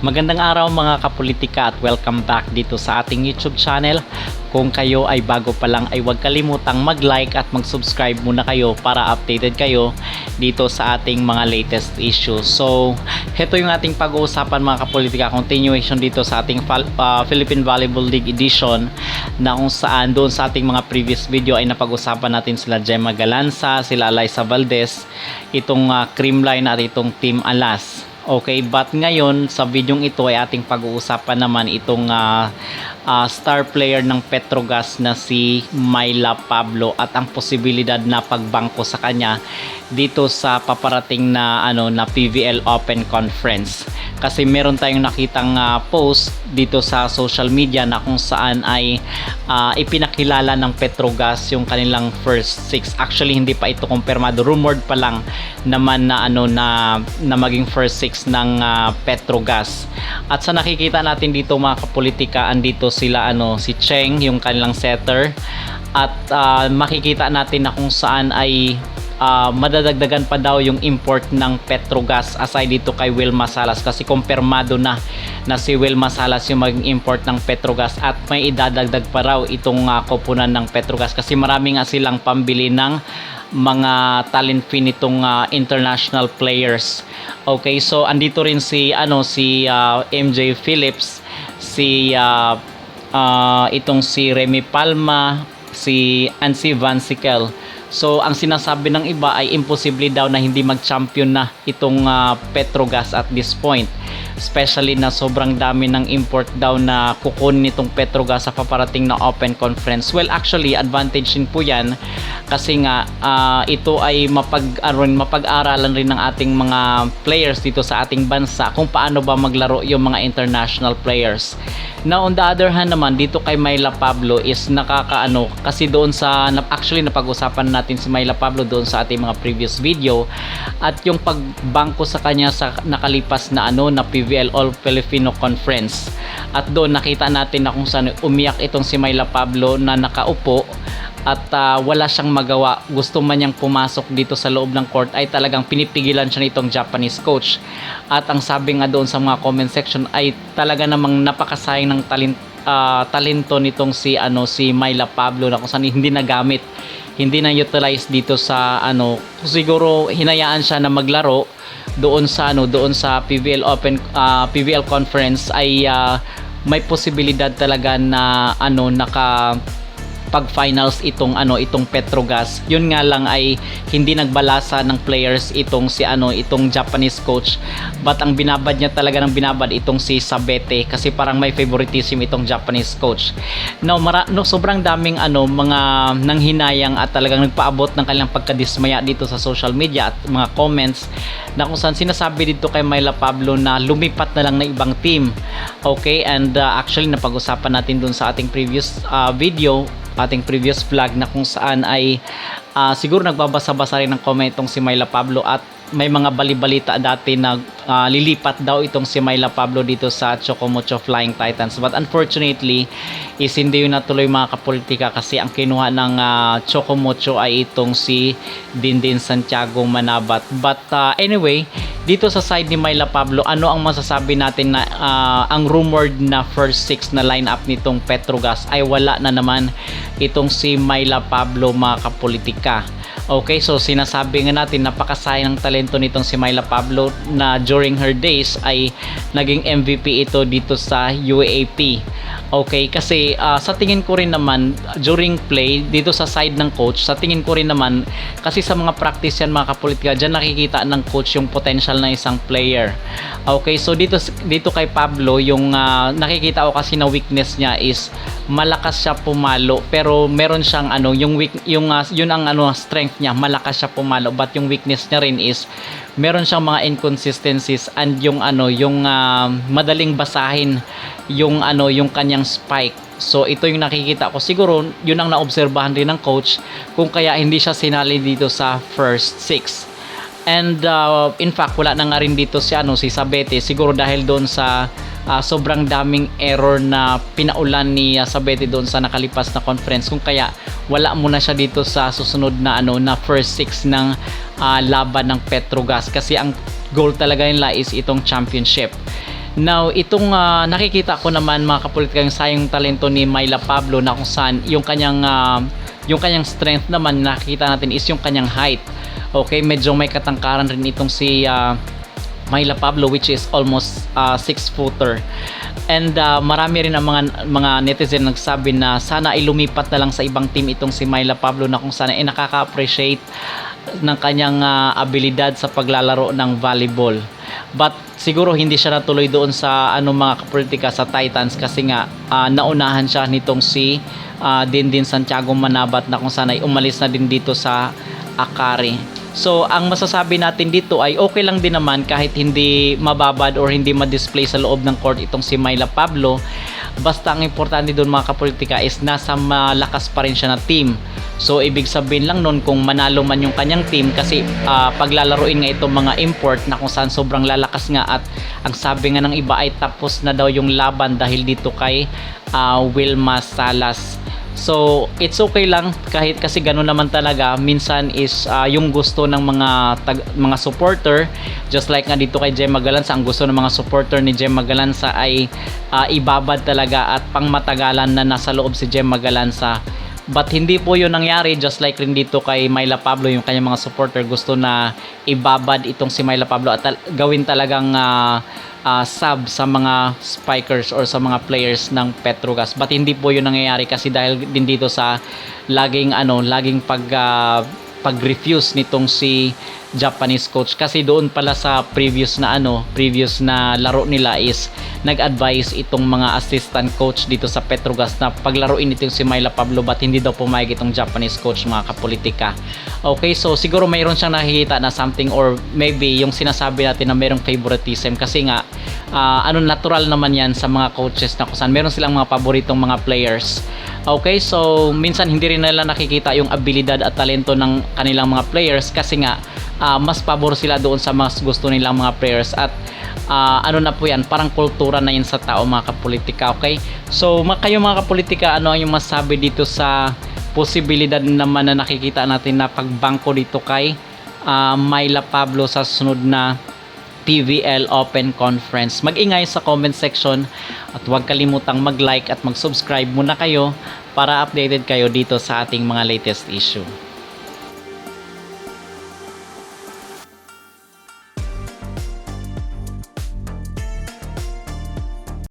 Magandang araw mga kapolitika at welcome back dito sa ating YouTube channel. Kung kayo ay bago pa lang ay huwag kalimutang mag-like at mag-subscribe muna kayo para updated kayo dito sa ating mga latest issues. So, ito yung ating pag-uusapan mga kapolitika, continuation dito sa ating Philippine Volleyball League edition, na kung saan doon sa ating mga previous video ay napag-usapan natin sila Gemma Galanza, sila Alyssa Valdez, itong Creamline at itong Team Alas. Okay, but ngayon sa videong ito ay ating pag-uusapan naman itong star player ng Petrogas na si Myla Pablo at ang posibilidad na pagbangko sa kanya dito sa paparating na na PVL Open Conference. Kasi meron tayong nakitang post dito sa social media na kung saan ay ipinakilala ng Petrogas yung kanilang first six. Actually hindi pa ito kumpirmado, rumored pa lang naman na na maging first six ng Petrogas. At sa nakikita natin dito mga kapolitika, andito sila si Cheng, yung kanilang setter, at makikita natin na kung saan ay madadagdagan pa daw yung import ng Petrogas aside dito kay Wilma Salas, kasi kumpirmado na si Wilma Salas yung maging import ng Petrogas at may idadagdag pa raw itong koponan ng Petrogas kasi marami nga silang pambili ng mga talent fee nitong international players. Okay, so andito rin si MJ Phillips, si itong si Remy Palma, si Ansi Van Sikel. So ang sinasabi ng iba ay imposible daw na hindi mag-champion na itong Petrogas at this point, especially na sobrang dami ng import daw na kukunin nitong Petrogas sa paparating na Open Conference. Well, actually advantage din po yan kasi nga ito ay mapag-aralan rin ng ating mga players dito sa ating bansa kung paano ba maglaro yung mga international players. Now on the other hand naman, dito kay Myla Pablo is kasi doon sa actually napag-usapan natin si Myla Pablo doon sa ating mga previous video, at yung pagbangko sa kanya sa nakalipas na na PVL All Filipino Conference, at doon nakita natin na kung saan umiyak itong si Myla Pablo na nakaupo at wala siyang magawa. Gusto man niyang pumasok dito sa loob ng court ay talagang pinipigilan siya nitong Japanese coach. At ang sabi nga doon sa mga comment section ay talaga namang napakasayang ng talento nitong si Myla Pablo na kung saan hindi nagamit, hindi na utilize dito sa siguro hinayaan siya na maglaro doon sa PVL Open PVL Conference ay may posibilidad talaga na pag finals itong Petrogas. Yun nga lang ay hindi nagbalasa ng players itong Japanese coach, but ang binabad niya talaga ng binabad itong si Sabete kasi parang may favoritism itong Japanese coach. Now sobrang daming mga nanghinayang at talagang nagpaabot ng kanilang pagkadismaya dito sa social media at mga comments na kung saan sinasabi dito kay Myla Pablo na lumipat na lang na ibang team. Okay, and actually napag-usapan natin dun sa ating previous video, ating previous vlog, na kung saan ay siguro nagbabasa-basa rin ng comment itong si Myla Pablo at may mga balibalita dati na lilipat daw itong si Myla Pablo dito sa Chocomocho Flying Titans, but unfortunately is hindi yun natuloy mga kapolitika kasi ang kinuha ng Chocomocho ay itong si Dindin Santiago Manabat. But anyway, dito sa side ni Myla Pablo, ano ang masasabi natin na ang rumored na first six na lineup nitong Petrogas ay wala na naman itong si Myla Pablo mga kapolitika. Okay, so sinasabi nga natin napakasayang ng talento nitong si Myla Pablo na during her days ay naging MVP ito dito sa UAAP. Okay, kasi sa tingin ko rin naman during play dito sa side ng coach, sa tingin ko rin naman kasi sa mga practice yan mga kapolitika, dyan nakikita ng coach yung potential ng isang player. Okay, so dito kay Pablo yung nakikita ko kasi na weakness niya is malakas siya pumalo, pero meron siyang yun ang strength niya, malakas siya pumalo, but yung weakness niya rin is meron siyang mga inconsistencies and yung madaling basahin yung kanyang spike. So ito yung nakikita ko, siguro yun ang naobserbahan rin ng coach kung kaya hindi siya sinali dito sa first six. And in fact wala na nga rin dito si Sabete, siguro dahil doon sa sobrang daming error na pinaulan ni Sabete doon sa nakalipas na conference, kung kaya wala muna siya dito sa susunod na na first six ng laban ng Petrogas kasi ang goal talaga nila is itong championship. Now, itong nakikita ko naman mga kapolitika yung sayang talento ni Myla Pablo na kung saan yung kanyang strength naman nakikita natin is yung kanyang height. Okay, medyo may katangkaran rin itong si Myla Pablo, which is almost 6-footer. And marami rin ang mga netizen nagsabi na sana ay lumipat na lang sa ibang team itong si Myla Pablo na kung saan ay nakaka-appreciate ng kanyang abilidad sa paglalaro ng volleyball. But siguro hindi siya natuloy doon sa mga kapolitika sa Titans kasi nga naunahan siya nitong si Dindin Santiago Manabat na kung saan ay umalis na din dito sa Akari. So ang masasabi natin dito ay okay lang din naman kahit hindi mababad or hindi ma-display sa loob ng court itong si Myla Pablo. Basta ang importante doon mga kapolitika is nasa malakas pa rin siya na team. So ibig sabihin lang nun kung manalo man yung kanyang team kasi paglalaruin nga itong mga import na kung saan sobrang lalakas nga at ang sabi nga ng iba ay tapos na daw yung laban dahil dito kay Wilma Salas. So it's okay lang kahit kasi gano'n naman talaga minsan is yung gusto ng mga supporter, just like nga dito kay Gemma Galanza, ang gusto ng mga supporter ni Gemma Galanza ay ibabad talaga at pangmatagalan na nasa loob si Gemma Galanza. But hindi po yun nangyari, just like rin dito kay Myla Pablo, yung kanyang mga supporter gusto na ibabad itong si Myla Pablo at gawin talagang sub sa mga spikers or sa mga players ng Petrogas. But hindi po yun nangyayari kasi dahil din dito sa laging pag-refuse nitong si Japanese coach kasi doon pala sa previous na laro nila is nag-advise itong mga assistant coach dito sa Petrogas na paglaruin itong si Myla Pablo but hindi daw pumayag itong Japanese coach mga kapolitika. Okay, so siguro mayroon siyang nakikita na something or maybe yung sinasabi natin na mayroong favoritism kasi nga natural naman yan sa mga coaches na kusan meron silang mga paboritong mga players. Okay, so minsan hindi rin nila nakikita yung abilidad at talento ng kanilang mga players kasi nga mas pabor sila doon sa mas gusto nilang mga players at na po yan, parang kultura na yan sa tao mga kapolitika. Okay, so kayo mga kapolitika, ano yung masabi dito sa posibilidad naman na nakikita natin na pagbangko dito kay Myla Pablo sa sunod na PVL Open Conference? Mag-ingay sa comment section at huwag kalimutang mag-like at mag-subscribe muna kayo para updated kayo dito sa ating mga latest issue.